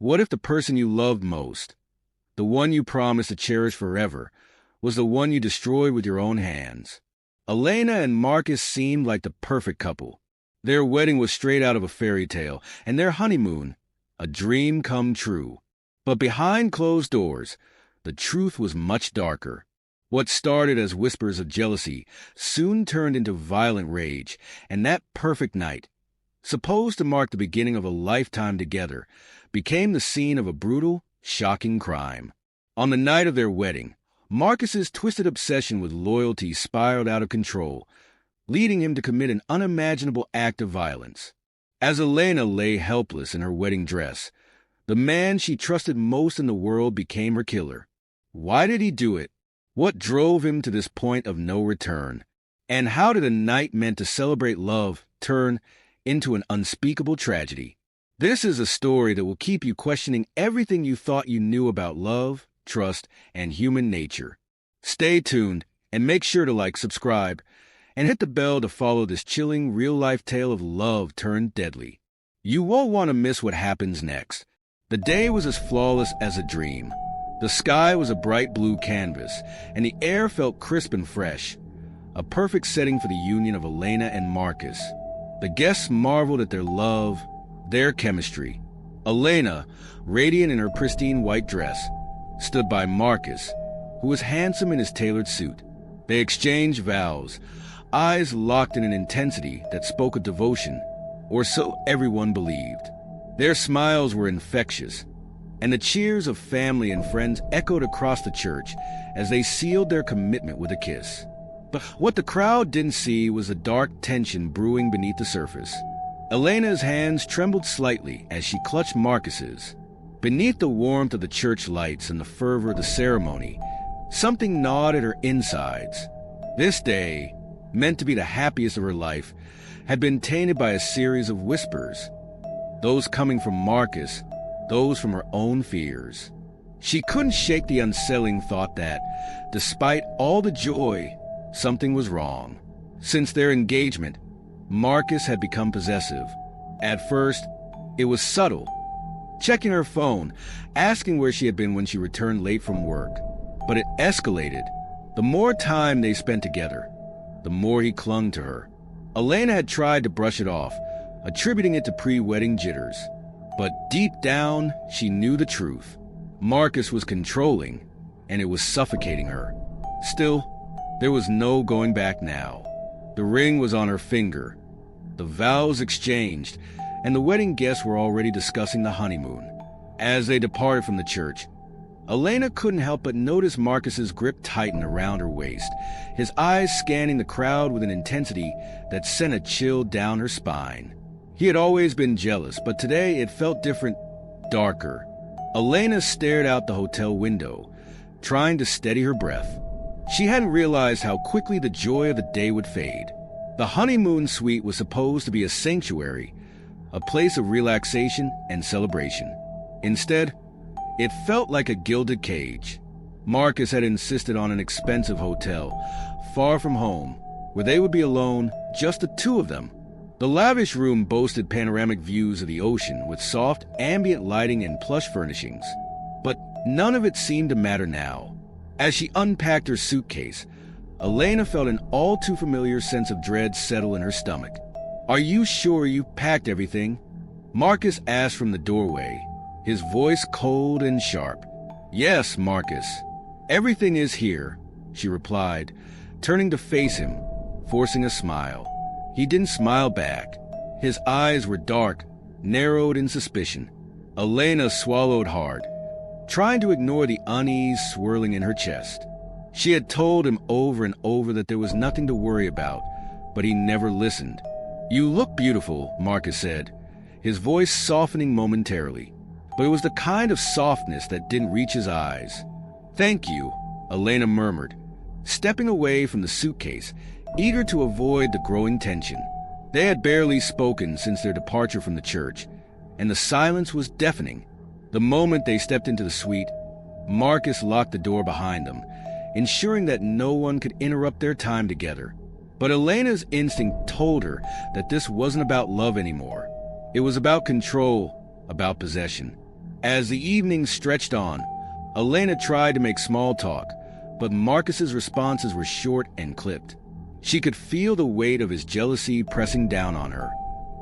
What if the person you loved most, the one you promised to cherish forever, was the one you destroyed with your own hands? Elena and Marcus seemed like the perfect couple. Their wedding was straight out of a fairy tale, and their honeymoon, a dream come true. But behind closed doors, the truth was much darker. What started as whispers of jealousy soon turned into violent rage, and that perfect night, supposed to mark the beginning of a lifetime together, became the scene of a brutal, shocking crime. On the night of their wedding, Marcus's twisted obsession with loyalty spiraled out of control, leading him to commit an unimaginable act of violence. As Elena lay helpless in her wedding dress, the man she trusted most in the world became her killer. Why did he do it? What drove him to this point of no return? And how did a night meant to celebrate love turn into an unspeakable tragedy? This is a story that will keep you questioning everything you thought you knew about love, trust, and human nature. Stay tuned and make sure to subscribe, and hit the bell to follow this chilling, real-life tale of love turned deadly. You won't want to miss what happens next. The day was as flawless as a dream. The sky was a bright blue canvas, and the air felt crisp and fresh, a perfect setting for the union of Elena and Marcus. The guests marveled at their love, their chemistry. Elena, radiant in her pristine white dress, stood by Marcus, who was handsome in his tailored suit. They exchanged vows, eyes locked in an intensity that spoke of devotion, or so everyone believed. Their smiles were infectious, and the cheers of family and friends echoed across the church as they sealed their commitment with a kiss. But what the crowd didn't see was the dark tension brewing beneath the surface. Elena's hands trembled slightly as she clutched Marcus's. Beneath the warmth of the church lights and the fervor of the ceremony, something gnawed at her insides. This day, meant to be the happiest of her life, had been tainted by a series of whispers, those coming from Marcus, those from her own fears. She couldn't shake the unsettling thought that, despite all the joy, something was wrong. Since their engagement, Marcus had become possessive. At first, it was subtle, checking her phone, asking where she had been when she returned late from work. But it escalated. The more time they spent together, the more he clung to her. Elena had tried to brush it off, attributing it to pre-wedding jitters. But deep down, she knew the truth. Marcus was controlling, and it was suffocating her. Still, there was no going back now. The ring was on her finger, the vows exchanged, and the wedding guests were already discussing the honeymoon. As they departed from the church, Elena couldn't help but notice Marcus's grip tighten around her waist, his eyes scanning the crowd with an intensity that sent a chill down her spine. He had always been jealous, but today it felt different, darker. Elena stared out the hotel window, trying to steady her breath. She hadn't realized how quickly the joy of the day would fade. The honeymoon suite was supposed to be a sanctuary, a place of relaxation and celebration. Instead, it felt like a gilded cage. Marcus had insisted on an expensive hotel, far from home, where they would be alone, just the two of them. The lavish room boasted panoramic views of the ocean with soft, ambient lighting and plush furnishings. But none of it seemed to matter now. As she unpacked her suitcase, Elena felt an all-too-familiar sense of dread settle in her stomach. "Are you sure you packed everything?" Marcus asked from the doorway, his voice cold and sharp. "Yes, Marcus. Everything is here," she replied, turning to face him, forcing a smile. He didn't smile back. His eyes were dark, narrowed in suspicion. Elena swallowed hard, trying to ignore the unease swirling in her chest. She had told him over and over that there was nothing to worry about, but he never listened. "You look beautiful," Marcus said, his voice softening momentarily. But it was the kind of softness that didn't reach his eyes. "Thank you," Elena murmured, stepping away from the suitcase, eager to avoid the growing tension. They had barely spoken since their departure from the church, and the silence was deafening. The moment they stepped into the suite, Marcus locked the door behind them, ensuring that no one could interrupt their time together. But Elena's instinct told her that this wasn't about love anymore. It was about control, about possession. As the evening stretched on, Elena tried to make small talk, but Marcus's responses were short and clipped. She could feel the weight of his jealousy pressing down on her.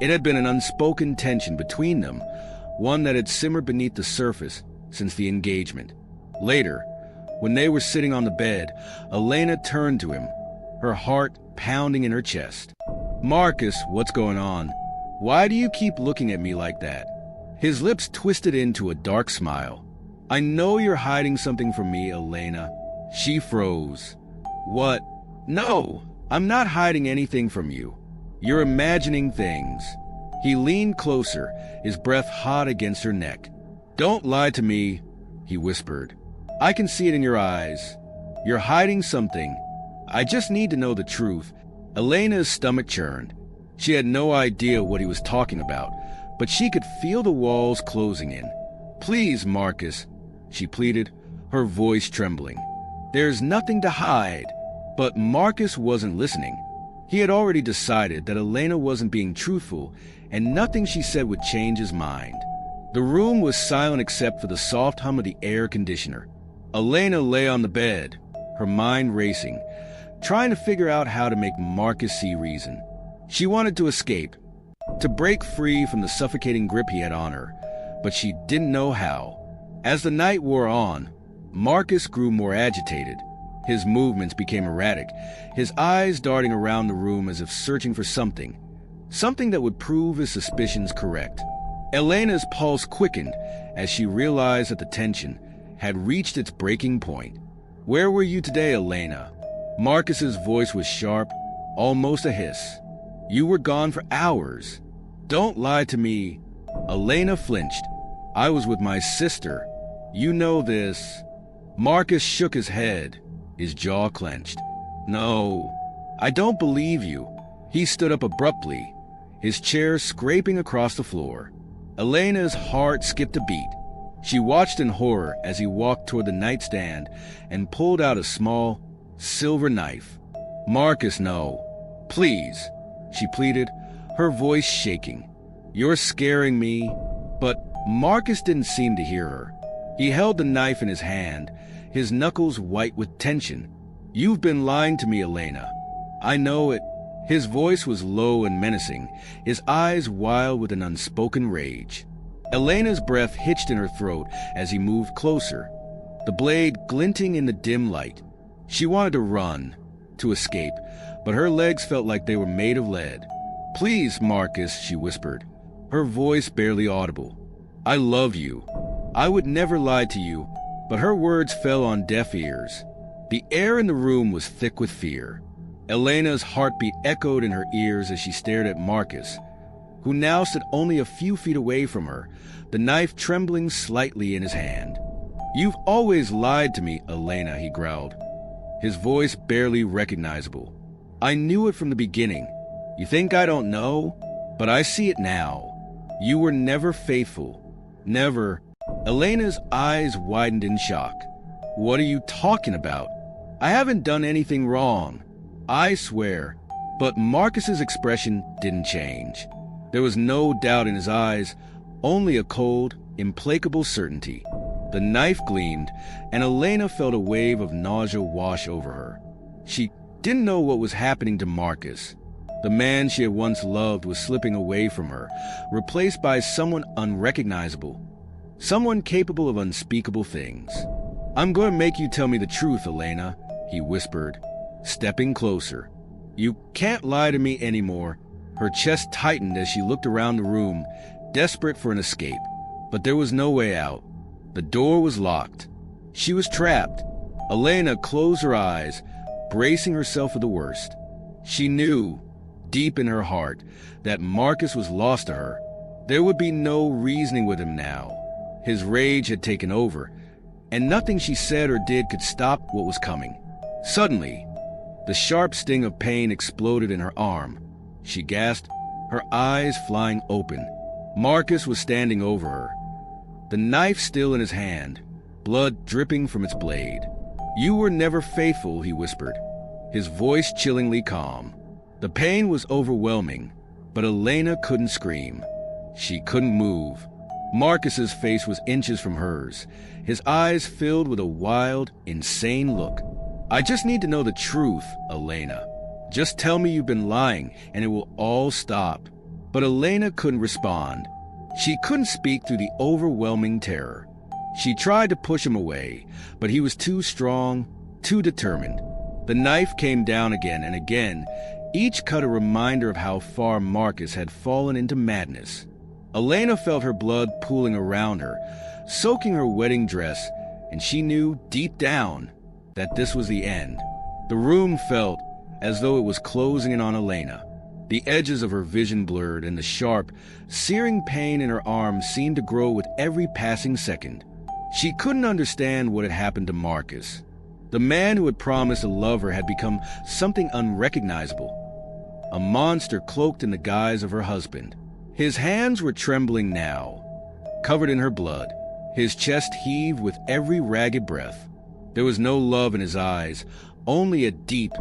It had been an unspoken tension between them, one that had simmered beneath the surface since the engagement. Later, when they were sitting on the bed, Elena turned to him, her heart pounding in her chest. "Marcus, what's going on? Why do you keep looking at me like that?" His lips twisted into a dark smile. "I know you're hiding something from me, Elena." She froze. "What? No, I'm not hiding anything from you. You're imagining things." He leaned closer, his breath hot against her neck. "Don't lie to me," he whispered. "I can see it in your eyes. You're hiding something. I just need to know the truth." Elena's stomach churned. She had no idea what he was talking about, but she could feel the walls closing in. "Please, Marcus," she pleaded, her voice trembling. "There's nothing to hide." But Marcus wasn't listening. He had already decided that Elena wasn't being truthful, and nothing she said would change his mind. The room was silent except for the soft hum of the air conditioner. Elena lay on the bed, her mind racing, trying to figure out how to make Marcus see reason. She wanted to escape, to break free from the suffocating grip he had on her, but she didn't know how. As the night wore on, Marcus grew more agitated. His movements became erratic, his eyes darting around the room as if searching for something that would prove his suspicions correct. Elena's pulse quickened as she realized that the tension had reached its breaking point. "Where were you today, Elena?" Marcus's voice was sharp, almost a hiss. "You were gone for hours. Don't lie to me." Elena flinched. "I was with my sister. You know this." Marcus shook his head, his jaw clenched. "No, I don't believe you." He stood up abruptly, his chair scraping across the floor. Elena's heart skipped a beat. She watched in horror as he walked toward the nightstand and pulled out a small, silver knife. "Marcus, no. Please," she pleaded, her voice shaking. "You're scaring me." But Marcus didn't seem to hear her. He held the knife in his hand, his knuckles white with tension. "You've been lying to me, Elena. I know it." His voice was low and menacing, his eyes wild with an unspoken rage. Elena's breath hitched in her throat as he moved closer, the blade glinting in the dim light. She wanted to run, to escape, but her legs felt like they were made of lead. "Please, Marcus," she whispered, her voice barely audible. "I love you. I would never lie to you." But her words fell on deaf ears. The air in the room was thick with fear. Elena's heartbeat echoed in her ears as she stared at Marcus, who now stood only a few feet away from her, the knife trembling slightly in his hand. "You've always lied to me, Elena," he growled, his voice barely recognizable. "I knew it from the beginning. You think I don't know? But I see it now. You were never faithful. Never." Elena's eyes widened in shock. "What are you talking about? I haven't done anything wrong. I swear." But Marcus's expression didn't change. There was no doubt in his eyes, only a cold, implacable certainty. The knife gleamed, and Elena felt a wave of nausea wash over her. She didn't know what was happening to Marcus. The man she had once loved was slipping away from her, replaced by someone unrecognizable, someone capable of unspeakable things. "I'm going to make you tell me the truth, Elena," he whispered, stepping closer. "You can't lie to me anymore." Her chest tightened as she looked around the room, desperate for an escape. But there was no way out. The door was locked. She was trapped. Elena closed her eyes, bracing herself for the worst. She knew, deep in her heart, that Marcus was lost to her. There would be no reasoning with him now. His rage had taken over, and nothing she said or did could stop what was coming. Suddenly, the sharp sting of pain exploded in her arm. She gasped, her eyes flying open. Marcus was standing over her, the knife still in his hand, blood dripping from its blade. "You were never faithful," he whispered, his voice chillingly calm. The pain was overwhelming, but Elena couldn't scream. She couldn't move. Marcus's face was inches from hers, his eyes filled with a wild, insane look. "I just need to know the truth, Elena. Just tell me you've been lying, and it will all stop." But Elena couldn't respond. She couldn't speak through the overwhelming terror. She tried to push him away, but he was too strong, too determined. The knife came down again and again, each cut a reminder of how far Marcus had fallen into madness. Elena felt her blood pooling around her, soaking her wedding dress, and she knew deep down that this was the end. The room felt as though it was closing in on Elena. The edges of her vision blurred, and the sharp, searing pain in her arm seemed to grow with every passing second. She couldn't understand what had happened to Marcus. The man who had promised to love her had become something unrecognizable, a monster cloaked in the guise of her husband. His hands were trembling now, covered in her blood. His chest heaved with every ragged breath. There was no love in his eyes, only a deep,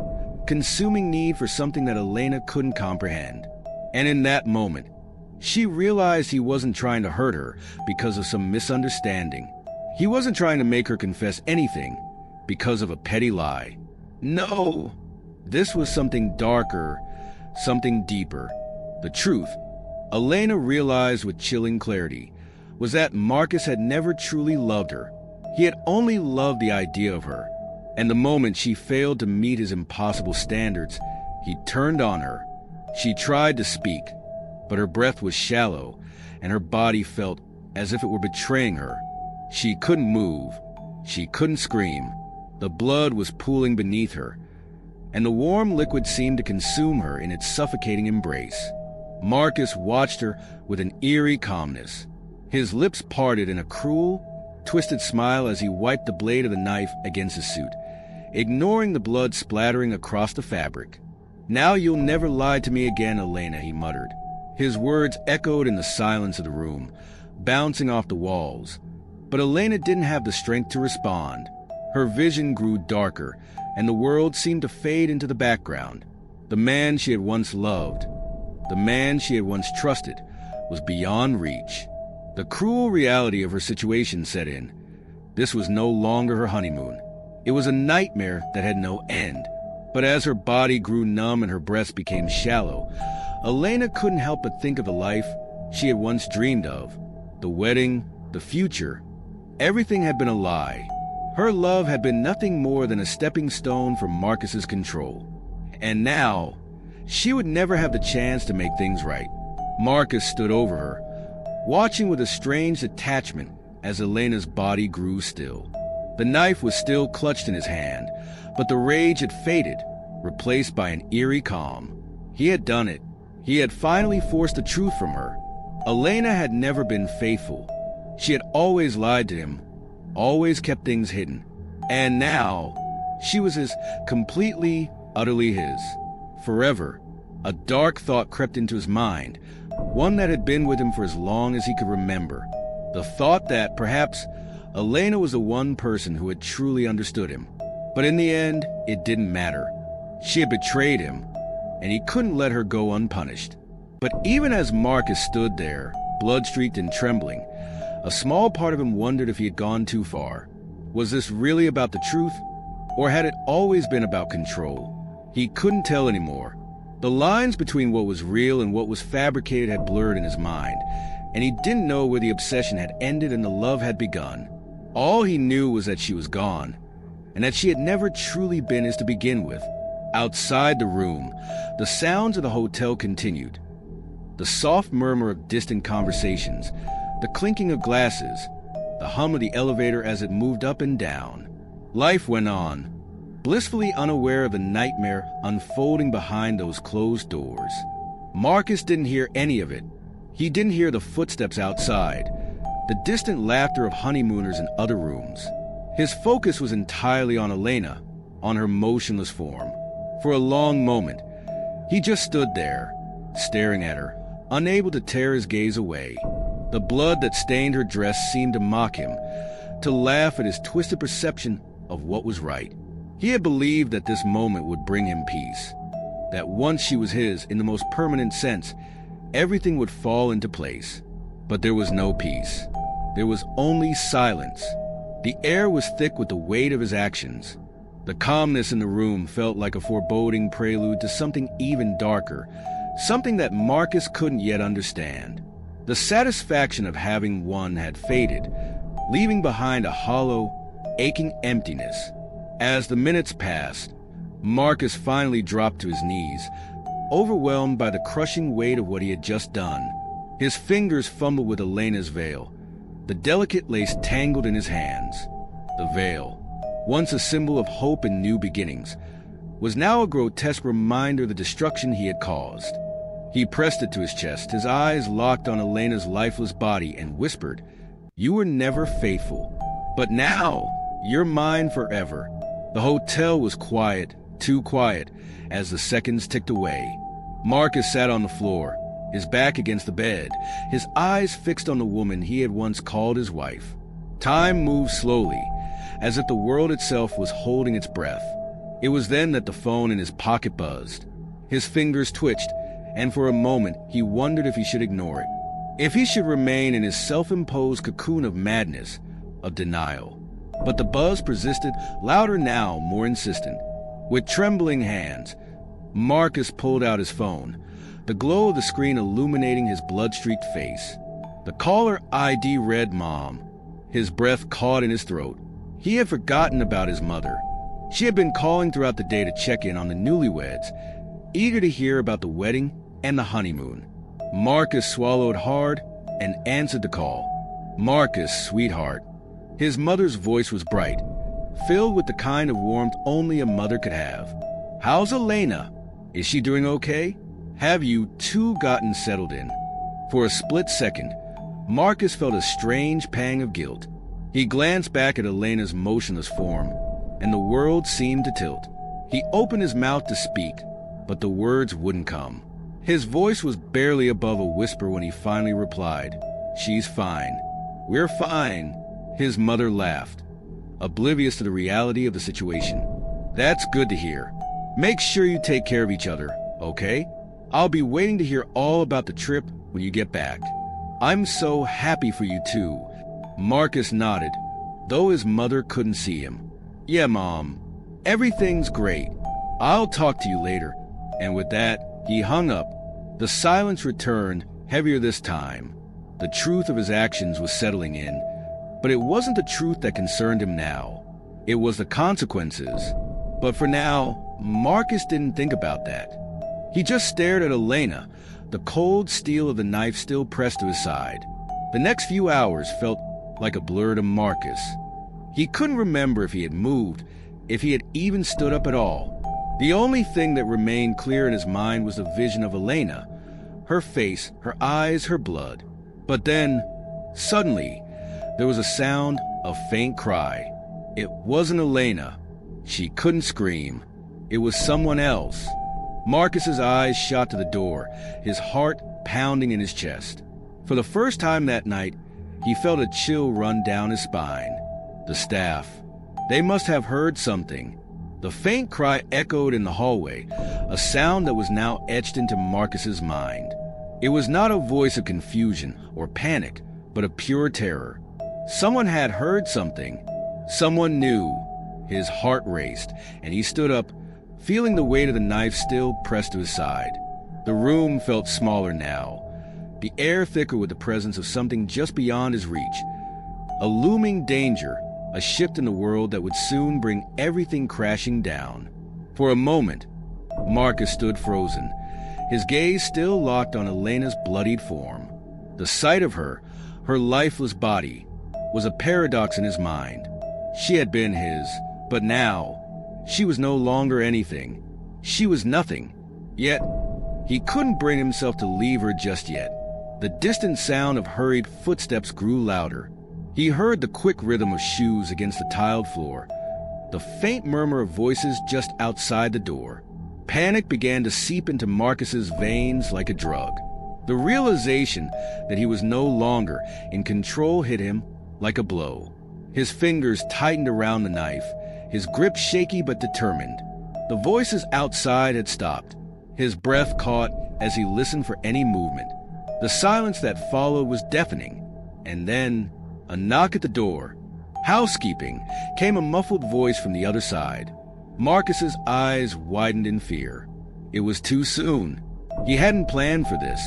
consuming need for something that Elena couldn't comprehend. And in that moment, she realized he wasn't trying to hurt her because of some misunderstanding. He wasn't trying to make her confess anything because of a petty lie. No, this was something darker, something deeper. The truth, Elena realized with chilling clarity, was that Marcus had never truly loved her. He had only loved the idea of her. And the moment she failed to meet his impossible standards, he turned on her. She tried to speak, but her breath was shallow, and her body felt as if it were betraying her. She couldn't move. She couldn't scream. The blood was pooling beneath her, and the warm liquid seemed to consume her in its suffocating embrace. Marcus watched her with an eerie calmness. His lips parted in a cruel, twisted smile as he wiped the blade of the knife against his suit, ignoring the blood splattering across the fabric. "Now you'll never lie to me again, Elena," he muttered. His words echoed in the silence of the room, bouncing off the walls. But Elena didn't have the strength to respond. Her vision grew darker, and the world seemed to fade into the background. The man she had once loved, the man she had once trusted, was beyond reach. The cruel reality of her situation set in. This was no longer her honeymoon. It was a nightmare that had no end. But as her body grew numb and her breaths became shallow, Elena couldn't help but think of the life she had once dreamed of. The wedding, the future. Everything had been a lie. Her love had been nothing more than a stepping stone from Marcus's control. And now, she would never have the chance to make things right. Marcus stood over her, watching with a strange detachment as Elena's body grew still. The knife was still clutched in his hand, but the rage had faded, replaced by an eerie calm. He had done it. He had finally forced the truth from her. Elena had never been faithful. She had always lied to him, always kept things hidden. And now, she was completely, utterly his. Forever. A dark thought crept into his mind, one that had been with him for as long as he could remember. The thought that, perhaps, Elena was the one person who had truly understood him. But in the end, it didn't matter. She had betrayed him, and he couldn't let her go unpunished. But even as Marcus stood there, blood-streaked and trembling, a small part of him wondered if he had gone too far. Was this really about the truth, or had it always been about control? He couldn't tell anymore. The lines between what was real and what was fabricated had blurred in his mind, and he didn't know where the obsession had ended and the love had begun. All he knew was that she was gone, and that she had never truly been his to begin with. Outside the room, the sounds of the hotel continued. The soft murmur of distant conversations, the clinking of glasses, the hum of the elevator as it moved up and down. Life went on, blissfully unaware of the nightmare unfolding behind those closed doors. Marcus didn't hear any of it. He didn't hear the footsteps outside, the distant laughter of honeymooners in other rooms. His focus was entirely on Elena, on her motionless form. For a long moment, he just stood there, staring at her, unable to tear his gaze away. The blood that stained her dress seemed to mock him, to laugh at his twisted perception of what was right. He had believed that this moment would bring him peace, that once she was his in the most permanent sense, everything would fall into place. But there was no peace. There was only silence. The air was thick with the weight of his actions. The calmness in the room felt like a foreboding prelude to something even darker, something that Marcus couldn't yet understand. The satisfaction of having won had faded, leaving behind a hollow, aching emptiness. As the minutes passed, Marcus finally dropped to his knees, overwhelmed by the crushing weight of what he had just done. His fingers fumbled with Elena's veil, the delicate lace tangled in his hands. The veil, once a symbol of hope and new beginnings, was now a grotesque reminder of the destruction he had caused. He pressed it to his chest, his eyes locked on Elena's lifeless body, and whispered, "You were never faithful, but now you're mine forever." The hotel was quiet, too quiet, as the seconds ticked away. Marcus sat on the floor, his back against the bed, his eyes fixed on the woman he had once called his wife. Time moved slowly, as if the world itself was holding its breath. It was then that the phone in his pocket buzzed. His fingers twitched, and for a moment he wondered if he should ignore it, if he should remain in his self-imposed cocoon of madness, of denial. But the buzz persisted, louder now, more insistent. With trembling hands, Marcus pulled out his phone, the glow of the screen illuminating his blood-streaked face. The caller ID read Mom. His breath caught in his throat. He had forgotten about his mother. She had been calling throughout the day to check in on the newlyweds, eager to hear about the wedding and the honeymoon. Marcus swallowed hard and answered the call. "Marcus, sweetheart." His mother's voice was bright, filled with the kind of warmth only a mother could have. "How's Elena? Is she doing okay? Have you two gotten settled in?" For a split second, Marcus felt a strange pang of guilt. He glanced back at Elena's motionless form, and the world seemed to tilt. He opened his mouth to speak, but the words wouldn't come. His voice was barely above a whisper when he finally replied, "She's fine. We're fine." His mother laughed, oblivious to the reality of the situation. "That's good to hear. Make sure you take care of each other, okay? I'll be waiting to hear all about the trip when you get back." "I'm so happy for you too." Marcus nodded, though his mother couldn't see him. "Yeah, Mom. Everything's great. I'll talk to you later." And with that, he hung up. The silence returned, heavier this time. The truth of his actions was settling in, but it wasn't the truth that concerned him now. It was the consequences. But for now, Marcus didn't think about that. He just stared at Elena, the cold steel of the knife still pressed to his side. The next few hours felt like a blur to Marcus. He couldn't remember if he had moved, if he had even stood up at all. The only thing that remained clear in his mind was the vision of Elena, her face, her eyes, her blood. But then, suddenly, there was a sound, a faint cry. It wasn't Elena. She couldn't scream. It was someone else. Marcus's eyes shot to the door, his heart pounding in his chest. For the first time that night, he felt a chill run down his spine. The staff. They must have heard something. The faint cry echoed in the hallway, a sound that was now etched into Marcus's mind. It was not a voice of confusion or panic, but of pure terror. Someone had heard something. Someone knew. His heart raced, and he stood up, feeling the weight of the knife still pressed to his side. The room felt smaller now, the air thicker with the presence of something just beyond his reach. A looming danger, a shift in the world that would soon bring everything crashing down. For a moment, Marcus stood frozen, his gaze still locked on Elena's bloodied form. The sight of her, her lifeless body, was a paradox in his mind. She had been his, but now, she was no longer anything. She was nothing. Yet, he couldn't bring himself to leave her just yet. The distant sound of hurried footsteps grew louder. He heard the quick rhythm of shoes against the tiled floor, the faint murmur of voices just outside the door. Panic began to seep into Marcus's veins like a drug. The realization that he was no longer in control hit him like a blow. His fingers tightened around the knife, his grip shaky but determined. The voices outside had stopped. His breath caught as he listened for any movement. The silence that followed was deafening, and then a knock at the door. "Housekeeping," came a muffled voice from the other side. Marcus's eyes widened in fear. It was too soon. He hadn't planned for this.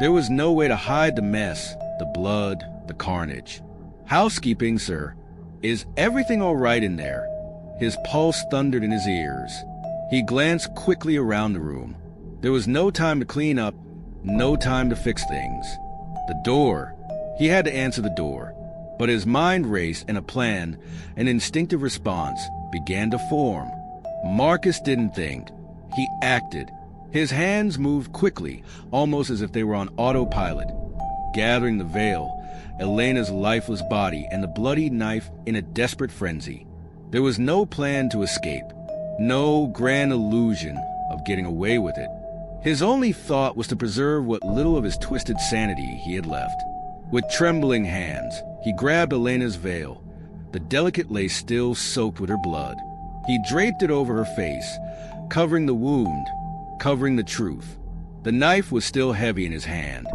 There was no way to hide the mess, the blood, the carnage. "Housekeeping, sir. Is everything all right in there?" His pulse thundered in his ears. He glanced quickly around the room. There was no time to clean up, no time to fix things. The door. He had to answer the door. But his mind raced, and a plan, an instinctive response, began to form. Marcus didn't think. He acted. His hands moved quickly, almost as if they were on autopilot, gathering the veil, Elena's lifeless body, and the bloody knife in a desperate frenzy. There was no plan to escape, no grand illusion of getting away with it. His only thought was to preserve what little of his twisted sanity he had left. With trembling hands, he grabbed Elena's veil. The delicate lace still soaked with her blood. He draped it over her face, covering the wound, covering the truth. The knife was still heavy in his hand,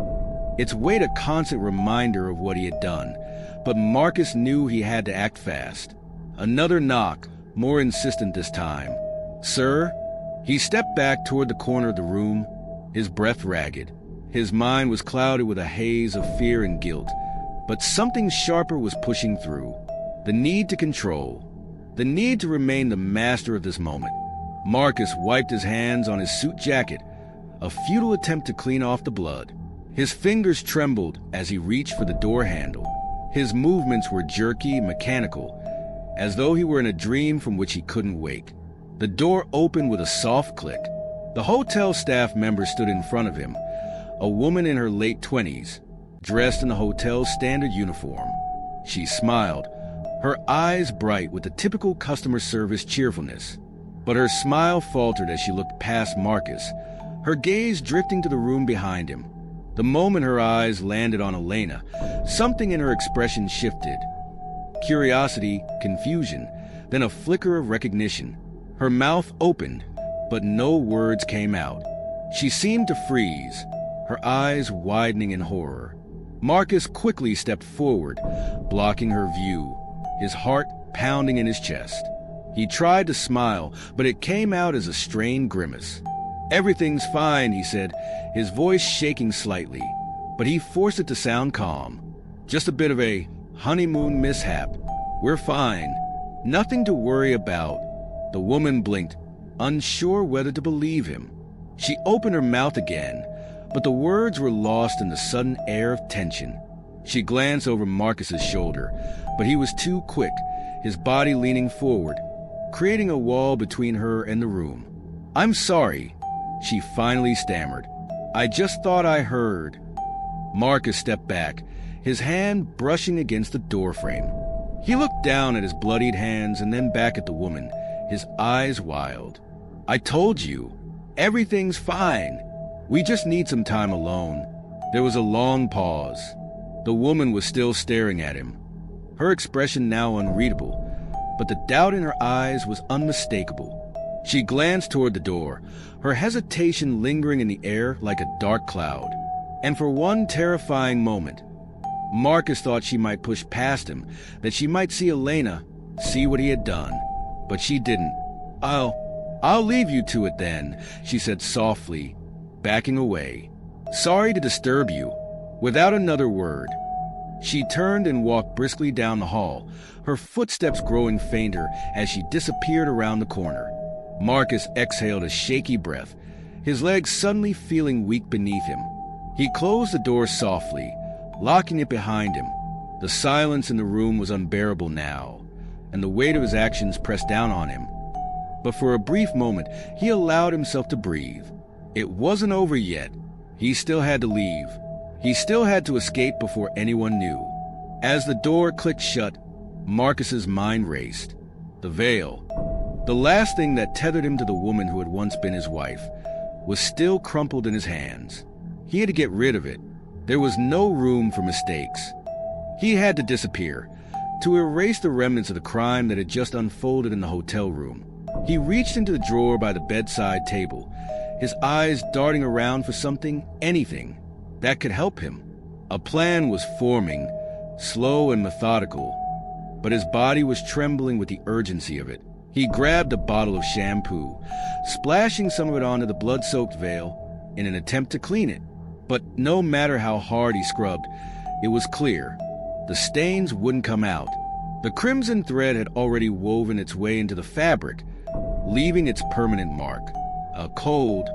its weight a constant reminder of what he had done, but Marcus knew he had to act fast. Another knock, more insistent this time. "Sir?" He stepped back toward the corner of the room, his breath ragged. His mind was clouded with a haze of fear and guilt, but something sharper was pushing through. The need to control, the need to remain the master of this moment. Marcus wiped his hands on his suit jacket, a futile attempt to clean off the blood. His fingers trembled as he reached for the door handle. His movements were jerky, mechanical, as though he were in a dream from which he couldn't wake. The door opened with a soft click. The hotel staff member stood in front of him, a woman in her late 20s, dressed in the hotel's standard uniform. She smiled, her eyes bright with the typical customer service cheerfulness. But her smile faltered as she looked past Marcus, her gaze drifting to the room behind him. The moment her eyes landed on Elena, something in her expression shifted. Curiosity, confusion, then a flicker of recognition. Her mouth opened, but no words came out. She seemed to freeze, her eyes widening in horror. Marcus quickly stepped forward, blocking her view, his heart pounding in his chest. He tried to smile, but it came out as a strained grimace. "Everything's fine," he said, his voice shaking slightly, but he forced it to sound calm. "Just a bit of a honeymoon mishap. We're fine. Nothing to worry about." The woman blinked, unsure whether to believe him. She opened her mouth again, but the words were lost in the sudden air of tension. She glanced over Marcus's shoulder, but he was too quick, his body leaning forward, creating a wall between her and the room. "I'm sorry," she finally stammered. "I just thought I heard." Marcus stepped back, his hand brushing against the doorframe. He looked down at his bloodied hands and then back at the woman, his eyes wild. "I told you, everything's fine. We just need some time alone." There was a long pause. The woman was still staring at him, her expression now unreadable, but the doubt in her eyes was unmistakable. She glanced toward the door, her hesitation lingering in the air like a dark cloud. And for one terrifying moment, Marcus thought she might push past him, that she might see Elena, see what he had done. But she didn't. I'll leave you to it then," she said softly, backing away. "Sorry to disturb you." Without another word, she turned and walked briskly down the hall, her footsteps growing fainter as she disappeared around the corner. Marcus exhaled a shaky breath, his legs suddenly feeling weak beneath him. He closed the door softly, locking it behind him. The silence in the room was unbearable now, and the weight of his actions pressed down on him. But for a brief moment, he allowed himself to breathe. It wasn't over yet. He still had to leave. He still had to escape before anyone knew. As the door clicked shut, Marcus's mind raced. The veil, the last thing that tethered him to the woman who had once been his wife, was still crumpled in his hands. He had to get rid of it. There was no room for mistakes. He had to disappear, to erase the remnants of the crime that had just unfolded in the hotel room. He reached into the drawer by the bedside table, his eyes darting around for something, anything. that could help him. A plan was forming, slow and methodical, but his body was trembling with the urgency of it. He grabbed a bottle of shampoo, splashing some of it onto the blood-soaked veil in an attempt to clean it. But no matter how hard he scrubbed, it was clear. The stains wouldn't come out. The crimson thread had already woven its way into the fabric, leaving its permanent mark. A cold,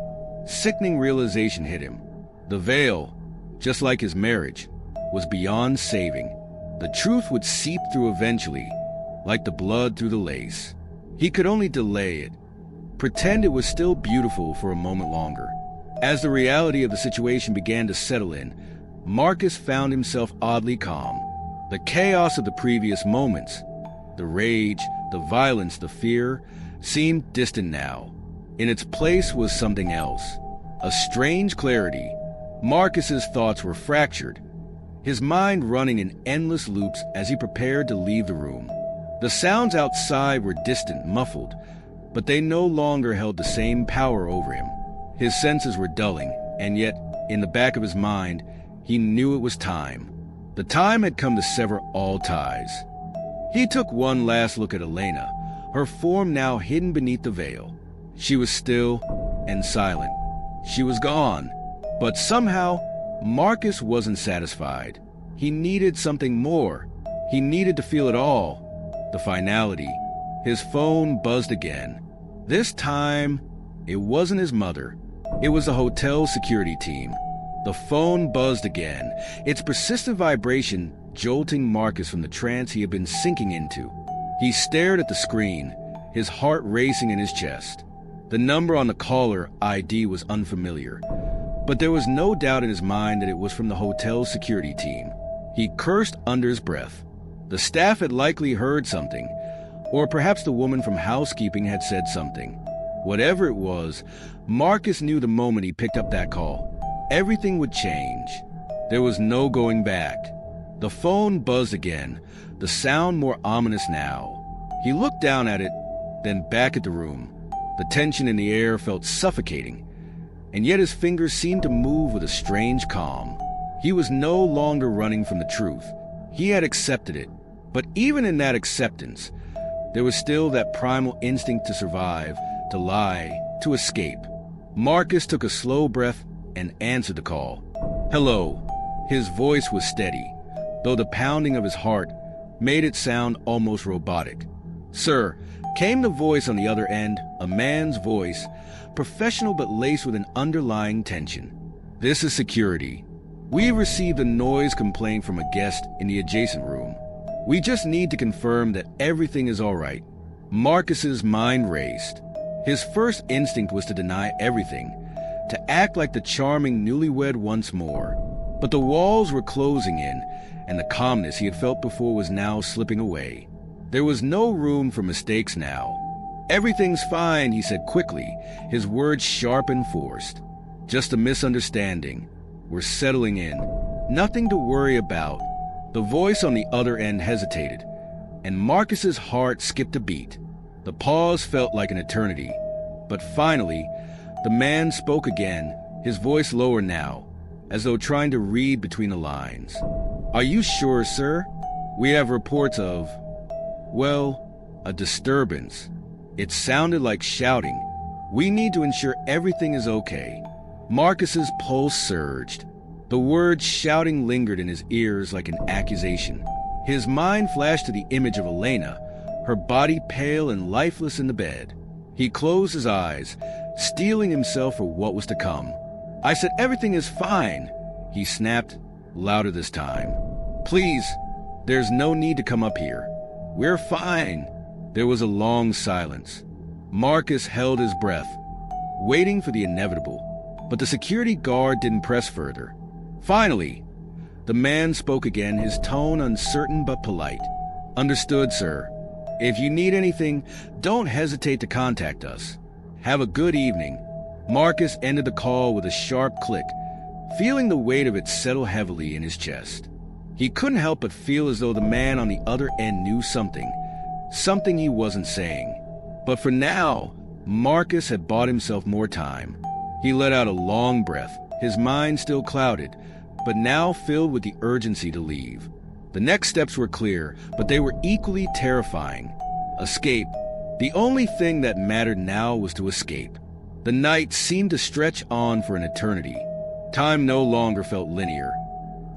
sickening realization hit him. The veil, just like his marriage, was beyond saving. The truth would seep through eventually, like the blood through the lace. He could only delay it, pretend it was still beautiful for a moment longer. As the reality of the situation began to settle in, Marcus found himself oddly calm. The chaos of the previous moments, the rage, the violence, the fear, seemed distant now. In its place was something else, a strange clarity. Marcus's thoughts were fractured, his mind running in endless loops as he prepared to leave the room. The sounds outside were distant, muffled, but they no longer held the same power over him. His senses were dulling, and yet, in the back of his mind, he knew it was time. The time had come to sever all ties. He took one last look at Elena, her form now hidden beneath the veil. She was still and silent. She was gone, but somehow, Marcus wasn't satisfied. He needed something more. He needed to feel it all. The finality. His phone buzzed again. This time, it wasn't his mother. It was the hotel security team. The phone buzzed again, its persistent vibration jolting Marcus from the trance he had been sinking into. He stared at the screen, his heart racing in his chest. The number on the caller ID was unfamiliar, but there was no doubt in his mind that it was from the hotel security team. He cursed under his breath. The staff had likely heard something, or perhaps the woman from housekeeping had said something. Whatever it was, Marcus knew the moment he picked up that call, everything would change. There was no going back. The phone buzzed again, the sound more ominous now. He looked down at it, then back at the room. The tension in the air felt suffocating, and yet his fingers seemed to move with a strange calm. He was no longer running from the truth. He had accepted it, but even in that acceptance, there was still that primal instinct to survive, to lie, to escape. Marcus took a slow breath and answered the call. Hello. His voice was steady, though the pounding of his heart made it sound almost robotic. Sir, came the voice on the other end, a man's voice, professional but laced with an underlying tension. This is security. We received a noise complaint from a guest in the adjacent room. We just need to confirm that everything is all right. Marcus's mind raced. His first instinct was to deny everything, to act like the charming newlywed once more. But the walls were closing in, and the calmness he had felt before was now slipping away. There was no room for mistakes now. Everything's fine, he said quickly, his words sharp and forced. Just a misunderstanding. We're settling in. Nothing to worry about. The voice on the other end hesitated, and Marcus's heart skipped a beat. The pause felt like an eternity. But finally, the man spoke again, his voice lower now, as though trying to read between the lines. Are you sure, sir? We have reports of, well, a disturbance. It sounded like shouting. We need to ensure everything is okay. Marcus's pulse surged. The word shouting lingered in his ears like an accusation. His mind flashed to the image of Elena, her body pale and lifeless in the bed. He closed his eyes, steeling himself for what was to come. I said everything is fine, he snapped, louder this time. Please, there's no need to come up here. We're fine. There was a long silence. Marcus held his breath, waiting for the inevitable, but the security guard didn't press further. Finally, the man spoke again, his tone uncertain but polite. Understood, sir. If you need anything, don't hesitate to contact us. Have a good evening. Marcus ended the call with a sharp click, feeling the weight of it settle heavily in his chest. He couldn't help but feel as though the man on the other end knew something he wasn't saying. But for now, Marcus had bought himself more time. He let out a long breath, his mind still clouded, but now filled with the urgency to leave. The next steps were clear, but they were equally terrifying. Escape. The only thing that mattered now was to escape. The night seemed to stretch on for an eternity. Time no longer felt linear.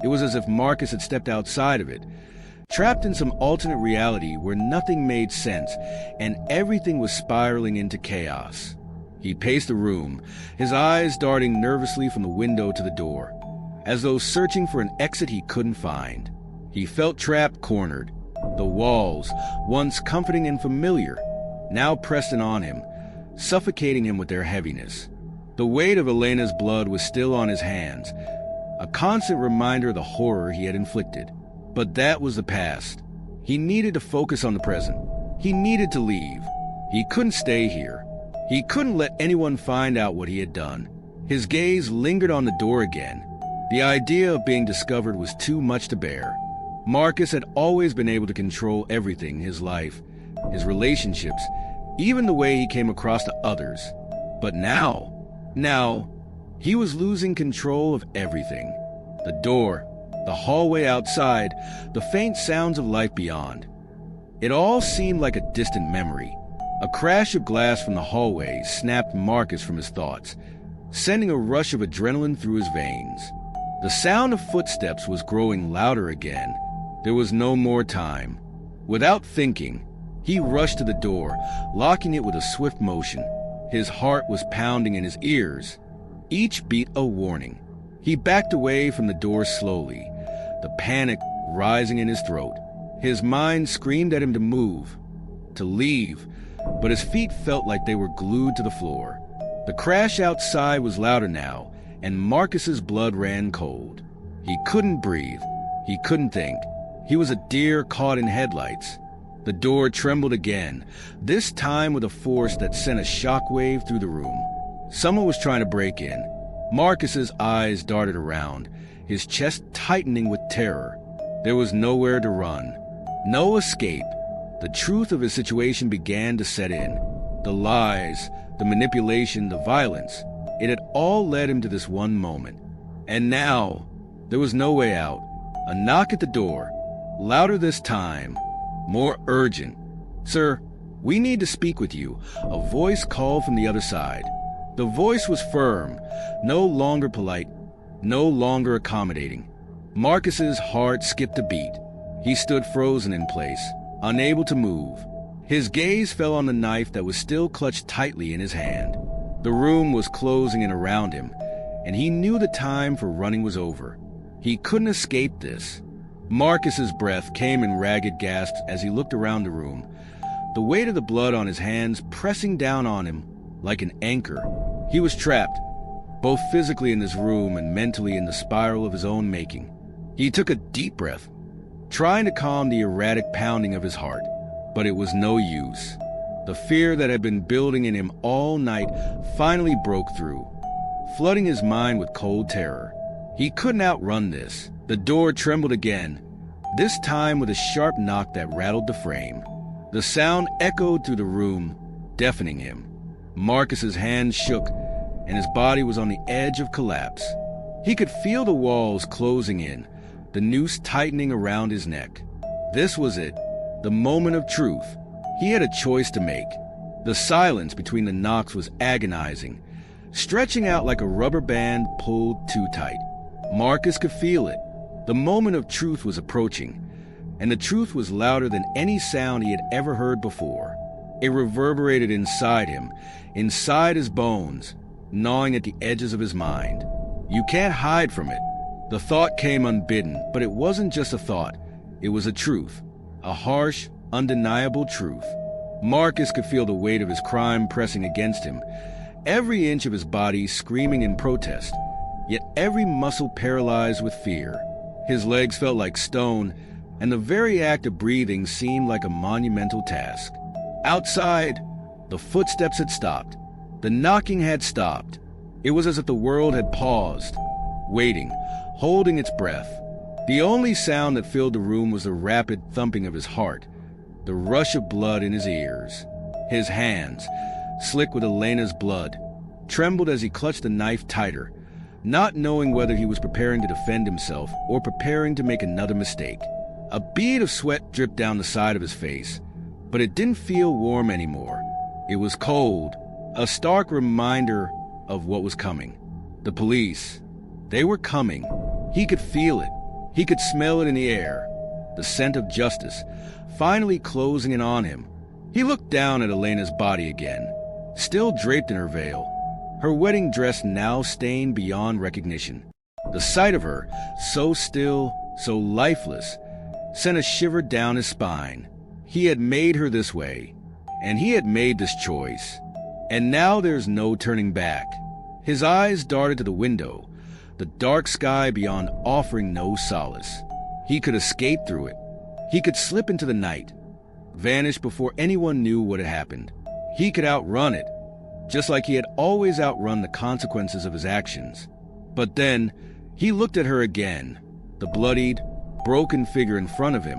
It was as if Marcus had stepped outside of it, trapped in some alternate reality where nothing made sense and everything was spiraling into chaos. He paced the room, his eyes darting nervously from the window to the door, as though searching for an exit he couldn't find. He felt trapped, cornered. The walls, once comforting and familiar, now pressed in on him, suffocating him with their heaviness. The weight of Elena's blood was still on his hands, a constant reminder of the horror he had inflicted. But that was the past. He needed to focus on the present. He needed to leave. He couldn't stay here. He couldn't let anyone find out what he had done. His gaze lingered on the door again. The idea of being discovered was too much to bear. Marcus had always been able to control everything: his life, his relationships, even the way he came across to others. But now, he was losing control of everything. The door, the hallway outside, the faint sounds of life beyond. It all seemed like a distant memory. A crash of glass from the hallway snapped Marcus from his thoughts, sending a rush of adrenaline through his veins. The sound of footsteps was growing louder again. There was no more time. Without thinking, he rushed to the door, locking it with a swift motion. His heart was pounding in his ears, each beat a warning. He backed away from the door slowly, the panic rising in his throat. His mind screamed at him to move, to leave, but his feet felt like they were glued to the floor. The crash outside was louder now, and Marcus's blood ran cold. He couldn't breathe. He couldn't think. He was a deer caught in headlights. The door trembled again, this time with a force that sent a shockwave through the room. Someone was trying to break in. Marcus's eyes darted around, his chest tightening with terror. There was nowhere to run, no escape. The truth of his situation began to set in. The lies, the manipulation, the violence. It had all led him to this one moment. And now, there was no way out. A knock at the door, louder this time, more urgent. "Sir, we need to speak with you," a voice called from the other side. The voice was firm, no longer polite, no longer accommodating. Marcus's heart skipped a beat. He stood frozen in place, unable to move. His gaze fell on the knife that was still clutched tightly in his hand. The room was closing in around him, and he knew the time for running was over. He couldn't escape this. Marcus's breath came in ragged gasps as he looked around the room, the weight of the blood on his hands pressing down on him like an anchor. He was trapped, both physically in this room and mentally in the spiral of his own making. He took a deep breath, trying to calm the erratic pounding of his heart, but it was no use. The fear that had been building in him all night finally broke through, flooding his mind with cold terror. He couldn't outrun this. The door trembled again, this time with a sharp knock that rattled the frame. The sound echoed through the room, deafening him. Marcus's hands shook, and his body was on the edge of collapse. He could feel the walls closing in, the noose tightening around his neck. This was it, the moment of truth. He had a choice to make. The silence between the knocks was agonizing, stretching out like a rubber band pulled too tight. Marcus could feel it. The moment of truth was approaching, and the truth was louder than any sound he had ever heard before. It reverberated inside him, inside his bones, gnawing at the edges of his mind. You can't hide from it. The thought came unbidden, but it wasn't just a thought. It was a truth, a harsh, undeniable truth. Marcus could feel the weight of his crime pressing against him, every inch of his body screaming in protest, yet every muscle paralyzed with fear. His legs felt like stone, and the very act of breathing seemed like a monumental task. Outside, the footsteps had stopped. The knocking had stopped. It was as if the world had paused, waiting, holding its breath. The only sound that filled the room was the rapid thumping of his heart, the rush of blood in his ears. His hands, slick with Elena's blood, trembled as he clutched the knife tighter, not knowing whether he was preparing to defend himself or preparing to make another mistake. A bead of sweat dripped down the side of his face, but it didn't feel warm anymore. It was cold, a stark reminder of what was coming. The police, they were coming. He could feel it. He could smell it in the air. The scent of justice, finally closing in on him. He looked down at Elena's body again, still draped in her veil, her wedding dress now stained beyond recognition. The sight of her, so still, so lifeless, sent a shiver down his spine. He had made her this way, and he had made this choice. And now there's no turning back. His eyes darted to the window, the dark sky beyond offering no solace. He could escape through it. He could slip into the night, vanish before anyone knew what had happened. He could outrun it, just like he had always outrun the consequences of his actions. But then, he looked at her again, the bloodied, broken figure in front of him,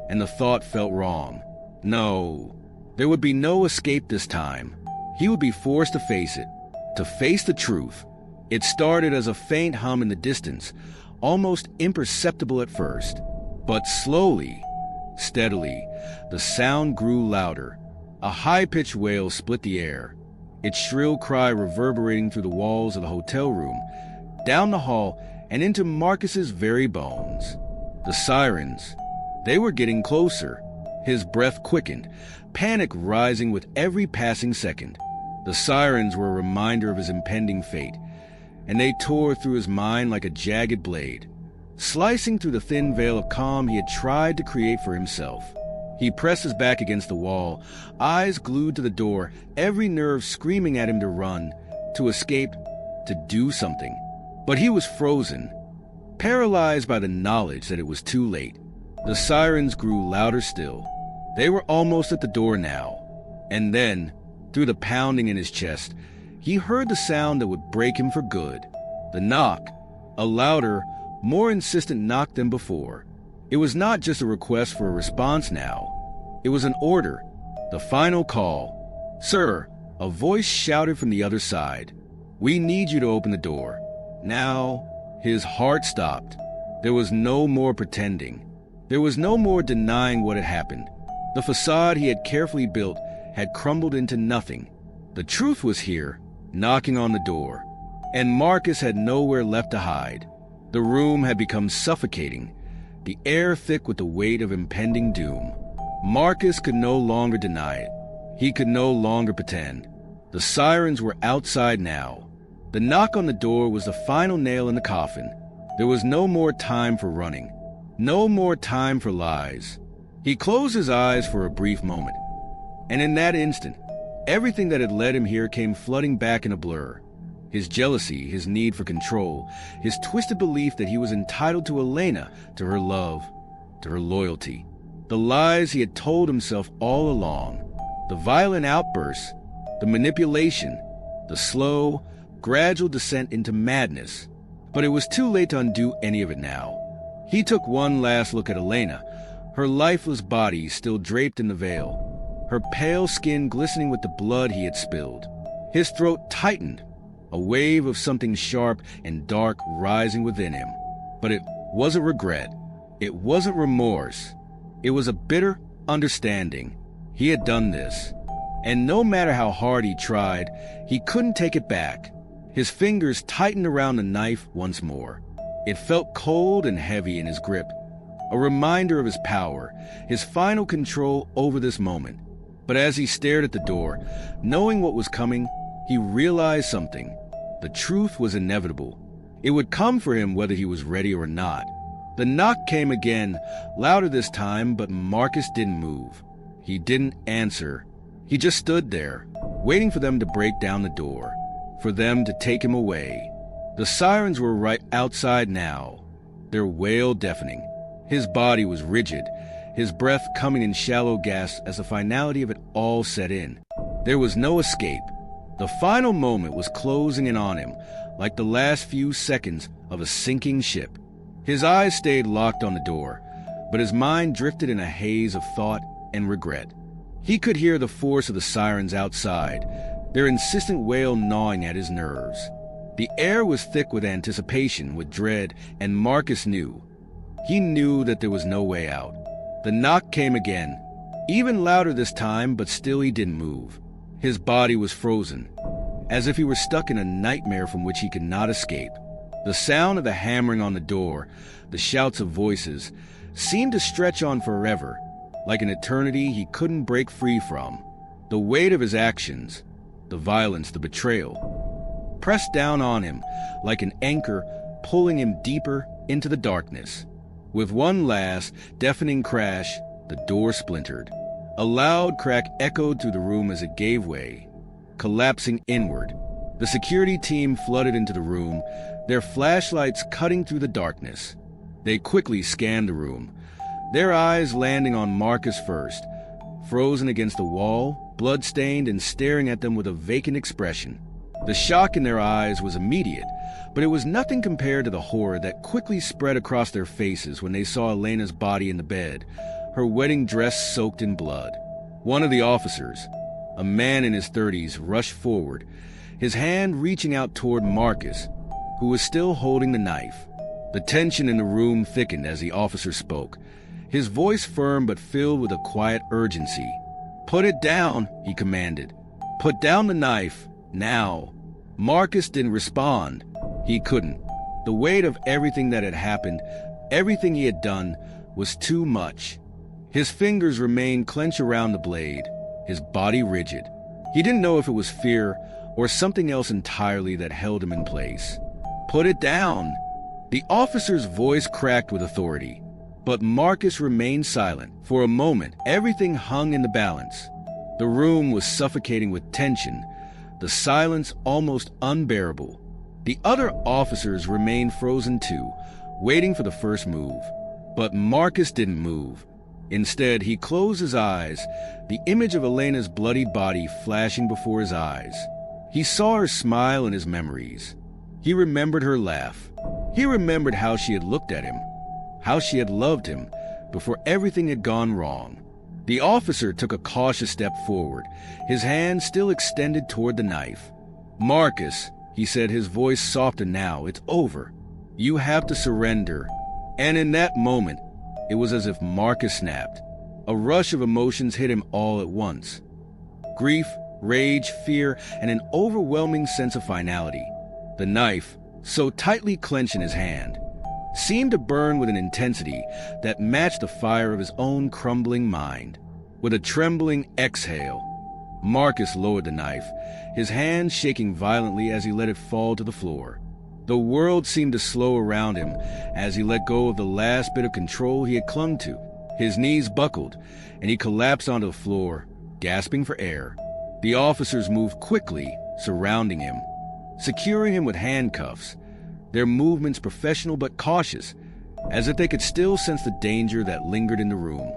and the thought felt wrong. No, there would be no escape this time. He would be forced to face it, to face the truth. It started as a faint hum in the distance, almost imperceptible at first. But slowly, steadily, the sound grew louder. A high-pitched wail split the air, its shrill cry reverberating through the walls of the hotel room, down the hall, and into Marcus's very bones. The sirens, they were getting closer. His breath quickened, panic rising with every passing second. The sirens were a reminder of his impending fate, and they tore through his mind like a jagged blade, slicing through the thin veil of calm he had tried to create for himself. He pressed his back against the wall, eyes glued to the door, every nerve screaming at him to run, to escape, to do something. But he was frozen, paralyzed by the knowledge that it was too late. The sirens grew louder still. They were almost at the door now. And then, through the pounding in his chest, he heard the sound that would break him for good. The knock, a louder, more insistent knock than before. It was not just a request for a response now. It was an order, the final call. "Sir," a voice shouted from the other side. "We need you to open the door." Now, his heart stopped. There was no more pretending. There was no more denying what had happened. The facade he had carefully built had crumbled into nothing. The truth was here, knocking on the door, and Marcus had nowhere left to hide. The room had become suffocating, the air thick with the weight of impending doom. Marcus could no longer deny it. He could no longer pretend. The sirens were outside now. The knock on the door was the final nail in the coffin. There was no more time for running, no more time for lies. He closed his eyes for a brief moment, and in that instant, everything that had led him here came flooding back in a blur. His jealousy, his need for control, his twisted belief that he was entitled to Elena, to her love, to her loyalty. The lies he had told himself all along, the violent outbursts, the manipulation, the slow, gradual descent into madness. But it was too late to undo any of it now. He took one last look at Elena, her lifeless body still draped in the veil, her pale skin glistening with the blood he had spilled. His throat tightened, a wave of something sharp and dark rising within him. But it wasn't regret. It wasn't remorse. It was a bitter understanding. He had done this, and no matter how hard he tried, he couldn't take it back. His fingers tightened around the knife once more. It felt cold and heavy in his grip, a reminder of his power, his final control over this moment. But as he stared at the door, knowing what was coming, he realized something. The truth was inevitable. It would come for him whether he was ready or not. The knock came again, louder this time, but Marcus didn't move. He didn't answer. He just stood there, waiting for them to break down the door, for them to take him away. The sirens were right outside now, their wail deafening. His body was rigid, his breath coming in shallow gasps as the finality of it all set in. There was no escape. The final moment was closing in on him, like the last few seconds of a sinking ship. His eyes stayed locked on the door, but his mind drifted in a haze of thought and regret. He could hear the force of the sirens outside, their insistent wail gnawing at his nerves. The air was thick with anticipation, with dread, and Marcus knew. He knew that there was no way out. The knock came again, even louder this time, but still he didn't move. His body was frozen, as if he were stuck in a nightmare from which he could not escape. The sound of the hammering on the door, the shouts of voices, seemed to stretch on forever, like an eternity he couldn't break free from. The weight of his actions, the violence, the betrayal, pressed down on him like an anchor, pulling him deeper into the darkness. With one last, deafening crash, the door splintered. A loud crack echoed through the room as it gave way, collapsing inward. The security team flooded into the room, their flashlights cutting through the darkness. They quickly scanned the room, their eyes landing on Marcus first, frozen against the wall, blood-stained and staring at them with a vacant expression. The shock in their eyes was immediate, but it was nothing compared to the horror that quickly spread across their faces when they saw Elena's body in the bed, her wedding dress soaked in blood. One of the officers, a man in his 30s, rushed forward, his hand reaching out toward Marcus, who was still holding the knife. The tension in the room thickened as the officer spoke, his voice firm but filled with a quiet urgency. "Put it down," he commanded. "Put down the knife, now." Marcus didn't respond. He couldn't. The weight of everything that had happened, everything he had done, was too much. His fingers remained clenched around the blade, his body rigid. He didn't know if it was fear or something else entirely that held him in place. "Put it down." The officer's voice cracked with authority, but Marcus remained silent. For a moment, everything hung in the balance. The room was suffocating with tension, the silence almost unbearable. The other officers remained frozen too, waiting for the first move. But Marcus didn't move. Instead, he closed his eyes, the image of Elena's bloodied body flashing before his eyes. He saw her smile in his memories. He remembered her laugh. He remembered how she had looked at him, how she had loved him before everything had gone wrong. The officer took a cautious step forward, his hand still extended toward the knife. "Marcus," he said, his voice softer now, "it's over. You have to surrender." And in that moment, it was as if Marcus snapped. A rush of emotions hit him all at once. Grief, rage, fear, and an overwhelming sense of finality. The knife, so tightly clenched in his hand, seemed to burn with an intensity that matched the fire of his own crumbling mind. With a trembling exhale, Marcus lowered the knife, his hand shaking violently as he let it fall to the floor. The world seemed to slow around him as he let go of the last bit of control he had clung to. His knees buckled, and he collapsed onto the floor, gasping for air. The officers moved quickly, surrounding him, securing him with handcuffs, their movements professional but cautious, as if they could still sense the danger that lingered in the room.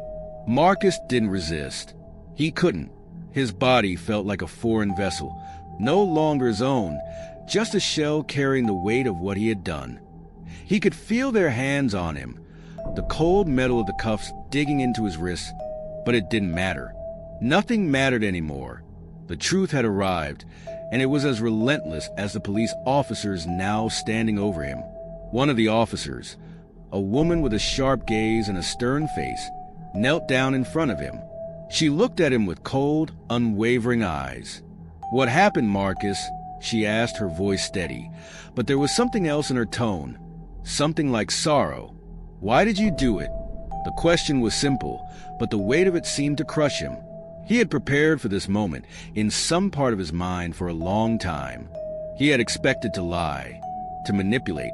Marcus didn't resist. He couldn't. His body felt like a foreign vessel, no longer his own, just a shell carrying the weight of what he had done. He could feel their hands on him, the cold metal of the cuffs digging into his wrists, but it didn't matter. Nothing mattered anymore. The truth had arrived, and it was as relentless as the police officers now standing over him. One of the officers, a woman with a sharp gaze and a stern face, knelt down in front of him. She looked at him with cold, unwavering eyes. "What happened, Marcus?" she asked, her voice steady, but there was something else in her tone, something like sorrow. "Why did you do it?" The question was simple, but the weight of it seemed to crush him. He had prepared for this moment in some part of his mind for a long time. He had expected to lie, to manipulate,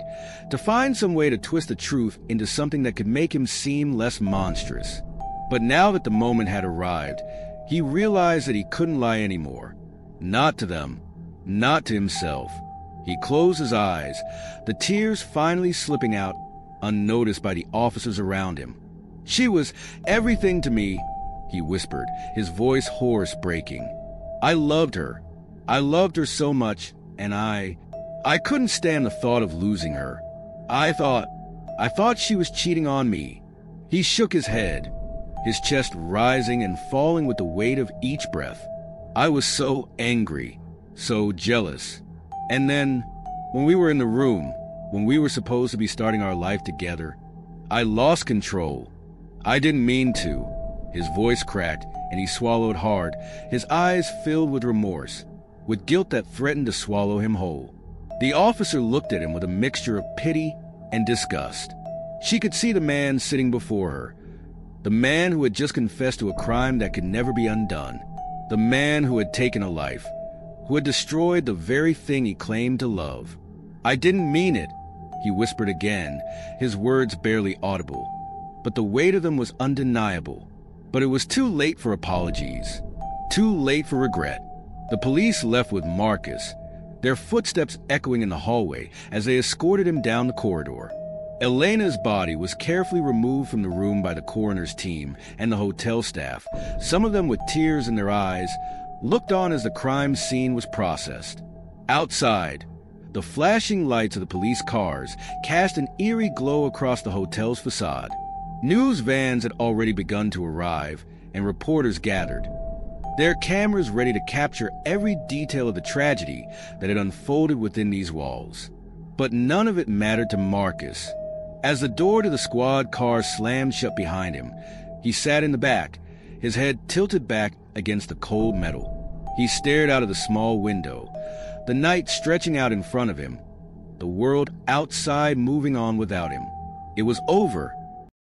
to find some way to twist the truth into something that could make him seem less monstrous. But now that the moment had arrived, he realized that he couldn't lie anymore. Not to them, not to himself. He closed his eyes, the tears finally slipping out, unnoticed by the officers around him. "She was everything to me," he whispered, his voice hoarse, breaking. "I loved her. I loved her so much, and I couldn't stand the thought of losing her. I thought she was cheating on me." He shook his head, his chest rising and falling with the weight of each breath. "I was so angry, so jealous. And then When we were in the room, when we were supposed to be starting our life together, I lost control. I didn't mean to. His voice cracked, and he swallowed hard, his eyes filled with remorse, with guilt that threatened to swallow him whole. The officer looked at him with a mixture of pity and disgust. She could see the man sitting before her, the man who had just confessed to a crime that could never be undone, the man who had taken a life, who had destroyed the very thing he claimed to love. "I didn't mean it," he whispered again, his words barely audible, but the weight of them was undeniable. But it was too late for apologies, too late for regret. The police left with Marcus, their footsteps echoing in the hallway as they escorted him down the corridor. Elena's body was carefully removed from the room by the coroner's team and the hotel staff. Some of them, with tears in their eyes, looked on as the crime scene was processed. Outside, the flashing lights of the police cars cast an eerie glow across the hotel's facade. News vans had already begun to arrive, and reporters gathered, their cameras ready to capture every detail of the tragedy that had unfolded within these walls. But none of it mattered to Marcus. As the door to the squad car slammed shut behind him, he sat in the back, his head tilted back against the cold metal. He stared out of the small window, the night stretching out in front of him, the world outside moving on without him. It was over.